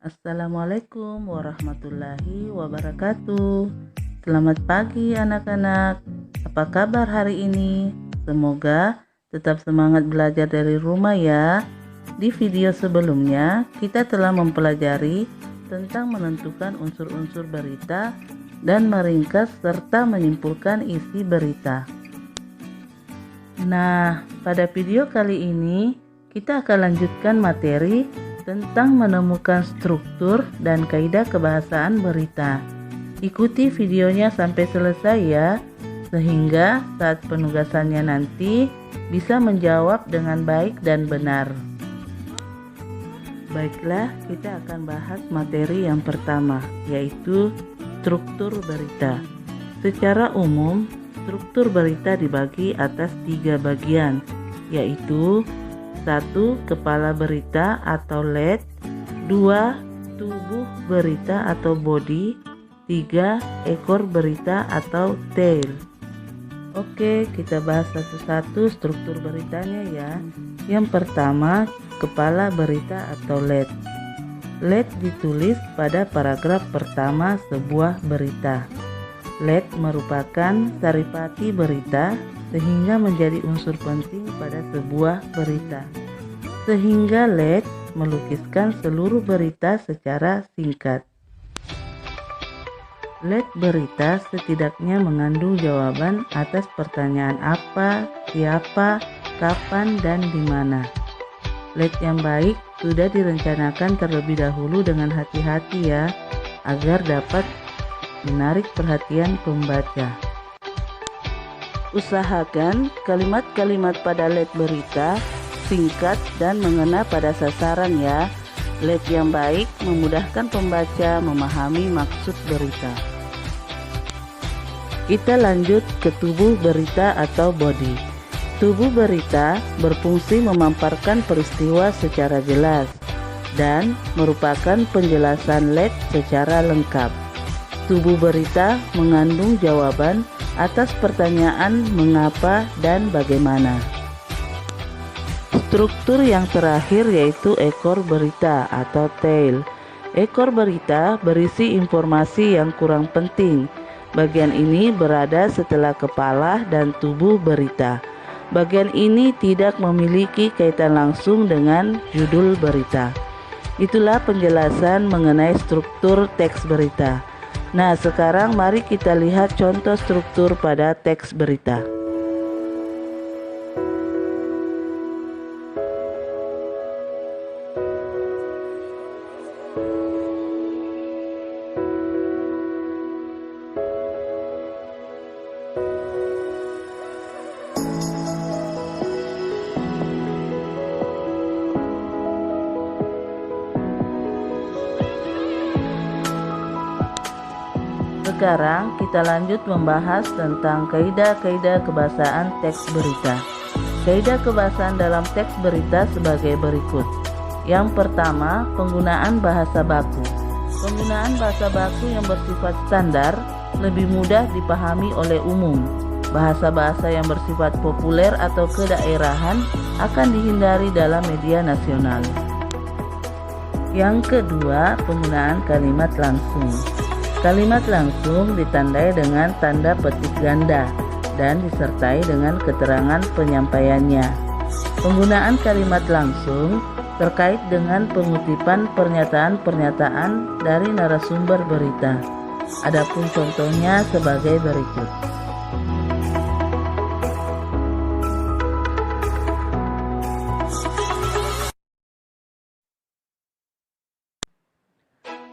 Assalamualaikum warahmatullahi wabarakatuh. Selamat pagi anak-anak. Apa kabar hari ini? Semoga tetap semangat belajar dari rumah ya. Di video sebelumnya kita telah mempelajari tentang menentukan unsur-unsur berita dan meringkas serta menyimpulkan isi berita. Nah, pada video kali ini kita akan lanjutkan materi tentang menemukan struktur dan kaidah kebahasaan berita. Ikuti videonya sampai selesai ya, sehingga saat penugasannya nanti bisa menjawab dengan baik dan benar. Baiklah, kita akan bahas materi yang pertama, yaitu struktur berita. Secara umum, struktur berita dibagi atas 3 bagian, yaitu 1. Kepala berita atau lead, 2. Tubuh berita atau body, 3. Ekor berita atau tail. Oke, kita bahas satu-satu struktur beritanya ya. Yang pertama, kepala berita atau lead. Lead ditulis pada paragraf pertama sebuah berita. Lead merupakan saripati berita sehingga menjadi unsur penting pada sebuah berita. Sehingga lead melukiskan seluruh berita secara singkat. Lead berita setidaknya mengandung jawaban atas pertanyaan apa, siapa, kapan, dan di mana. Lead yang baik sudah direncanakan terlebih dahulu dengan hati-hati ya, agar dapat menarik perhatian pembaca. Usahakan kalimat-kalimat pada lead berita singkat dan mengena pada sasaran ya. Lead yang baik memudahkan pembaca memahami maksud berita. Kita lanjut ke tubuh berita atau body. Tubuh berita berfungsi memaparkan peristiwa secara jelas dan merupakan penjelasan lead secara lengkap. Tubuh berita mengandung jawaban atas pertanyaan mengapa dan bagaimana. Struktur yang terakhir yaitu ekor berita atau tail. Ekor berita berisi informasi yang kurang penting. Bagian ini berada setelah kepala dan tubuh berita. Bagian ini tidak memiliki kaitan langsung dengan judul berita. Itulah penjelasan mengenai struktur teks berita. Nah, sekarang mari kita lihat contoh struktur pada teks berita. Sekarang kita lanjut membahas tentang kaidah-kaidah kebahasaan teks berita. Kaidah kebahasaan dalam teks berita sebagai berikut. Yang pertama, penggunaan bahasa baku. Penggunaan bahasa baku yang bersifat standar lebih mudah dipahami oleh umum. Bahasa-bahasa yang bersifat populer atau kedaerahan akan dihindari dalam media nasional. Yang kedua, penggunaan kalimat langsung. Kalimat langsung ditandai dengan tanda petik ganda dan disertai dengan keterangan penyampaiannya. Penggunaan kalimat langsung terkait dengan pengutipan pernyataan-pernyataan dari narasumber berita. Adapun contohnya sebagai berikut.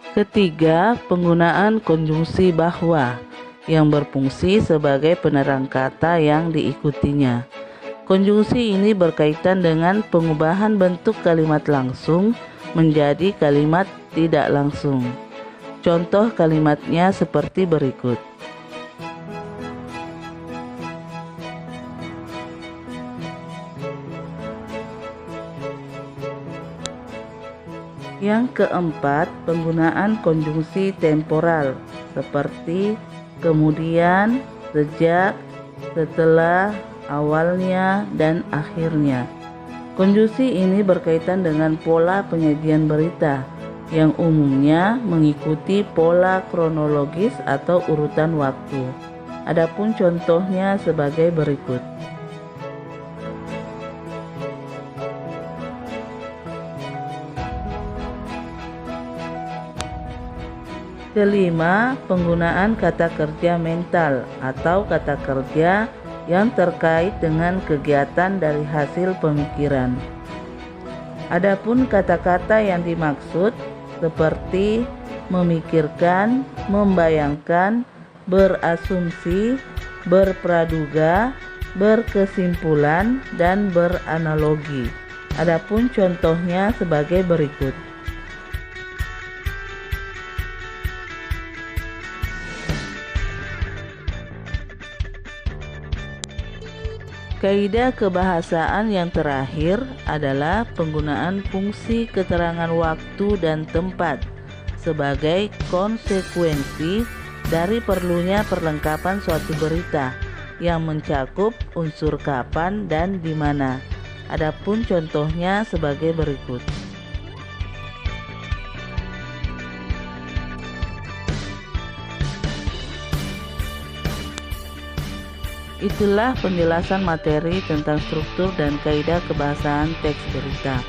Ketiga, penggunaan konjungsi bahwa yang berfungsi sebagai penerang kata yang diikutinya. Konjungsi ini berkaitan dengan pengubahan bentuk kalimat langsung menjadi kalimat tidak langsung. Contoh kalimatnya seperti berikut. Yang keempat, penggunaan konjungsi temporal seperti kemudian, sejak, setelah, awalnya, dan akhirnya. Konjungsi ini berkaitan dengan pola penyajian berita. yang umumnya mengikuti pola kronologis atau urutan waktu. Adapun contohnya sebagai berikut. Kelima, penggunaan kata kerja mental atau kata kerja yang terkait dengan kegiatan dari hasil pemikiran. Adapun kata-kata yang dimaksud seperti memikirkan, membayangkan, berasumsi, berpraduga, berkesimpulan, dan beranalogi. Adapun contohnya sebagai berikut. Kaidah kebahasaan yang terakhir adalah penggunaan fungsi keterangan waktu dan tempat sebagai konsekuensi dari perlunya perlengkapan suatu berita yang mencakup unsur kapan dan di mana. Adapun contohnya sebagai berikut. Itulah penjelasan materi tentang struktur dan kaidah kebahasaan teks berita.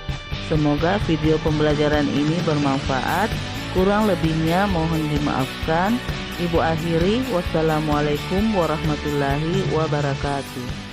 Semoga video pembelajaran ini bermanfaat. Kurang lebihnya mohon dimaafkan. Ibu akhiri, wassalamualaikum warahmatullahi wabarakatuh.